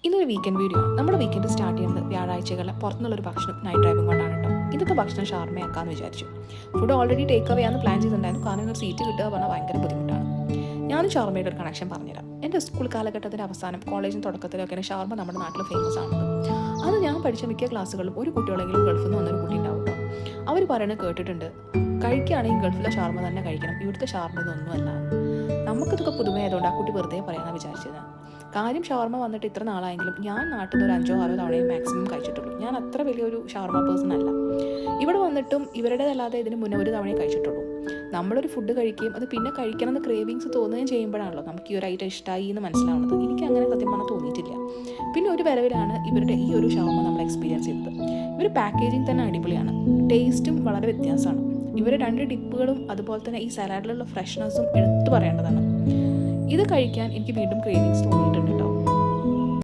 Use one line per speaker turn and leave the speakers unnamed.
ഇന്നൊരു weekend video ആണ്. നമ്മുടെ വീക്കെൻഡ് സ്റ്റാർട്ട് ചെയ്യുന്നത് വ്യാഴാഴ്ചകളിൽ പുറത്തുനിന്നുള്ളൊരു ഭക്ഷണം നൈറ്റ് ഡ്രൈവിംഗ് കൊണ്ടാണ് കേട്ടോ. ഇന്നത്തെ ഭക്ഷണം ഷാർമയാക്കാമെന്ന് വിചാരിച്ചു. ഫുഡ് ഓൾറെഡി ടേക്ക് അവേ ആണെന്ന് പ്ലാൻ ചെയ്തിട്ടുണ്ടായിരുന്നു. കാരണം ഒരു സീറ്റ് കിട്ടുക പറഞ്ഞാൽ ഭയങ്കര ബുദ്ധിമുട്ടാണ്. ഞാനും ഷാർമയുടെ ഒരു കണക്ഷൻ പറഞ്ഞുതരാം. എൻ്റെ സ്കൂൾ കാലഘട്ടത്തിൻ്റെ അവസാനം കോളേജിന് തുടക്കത്തിലൊക്കെയാണ് ഷാർമ നമ്മുടെ നാട്ടിൽ ഫേമസ് ആണത്. അത് ഞാൻ പഠിച്ച മിക്ക ക്ലാസ്സുകളിലും ഒരു കുട്ടികളെങ്കിലും ഗൾഫിൽ നിന്ന് വന്നൊരു കുട്ടി ഉണ്ടാവും കേട്ടോ. അവർ പറയുന്നത് കേട്ടിട്ടുണ്ട്, കഴിക്കുകയാണെങ്കിൽ ഗൾഫിലെ ഷാർമ തന്നെ കഴിക്കണം, ഇവിടുത്തെ ഷാർമ ഇതൊന്നുമല്ല. നമുക്കിതൊക്കെ പുതുമയായതുകൊണ്ട് ആ കുട്ടി വെറുതെ പറയാമെന്നാണ് വിചാരിച്ചത്. കാര്യം ഷവർമ വന്നിട്ട് ഇത്ര നാളായെങ്കിലും ഞാൻ നാട്ടിൽ നിന്ന് ഒരു 5-6 തവണയും മാക്സിമം കഴിച്ചിട്ടുള്ളൂ. ഞാൻ അത്ര വലിയൊരു ഷവർമ പേഴ്സൺ അല്ല. ഇവിടെ വന്നിട്ടും ഇവരുടേതല്ലാതെ ഇതിന് മുന്നേ ഒരു തവണയും കഴിച്ചിട്ടുള്ളൂ. നമ്മളൊരു ഫുഡ് കഴിക്കുകയും അത് പിന്നെ കഴിക്കണമെന്ന് ക്രേവിങ്സ് തോന്നുകയും ചെയ്യുമ്പോഴാണല്ലോ നമുക്ക് ഈ ഒരു ഐറ്റം ഇഷ്ടമായി എന്ന് മനസ്സിലാവുന്നത്. എനിക്ക് അങ്ങനെ സത്യം പറഞ്ഞാൽ തോന്നിയിട്ടില്ല. പിന്നെ ഒരു വരവിലാണ് ഇവരുടെ ഈ ഒരു ഷവർമ നമ്മൾ എക്സ്പീരിയൻസ് ചെയ്തത്. ഇവർ പാക്കേജിങ് തന്നെ അടിപൊളിയാണ്, ടേസ്റ്റും വളരെ വ്യത്യാസമാണ്. ഇവർ 2 ഡിപ്പുകളും അതുപോലെ തന്നെ ഈ സലാഡിലുള്ള ഫ്രഷ്നെസ്സും എടുത്തു പറയേണ്ടതാണ്. ഇത് കഴിക്കാൻ എനിക്ക് വീണ്ടും ക്രേവിങ്സ് തോന്നിയിട്ടുണ്ട് കേട്ടോ.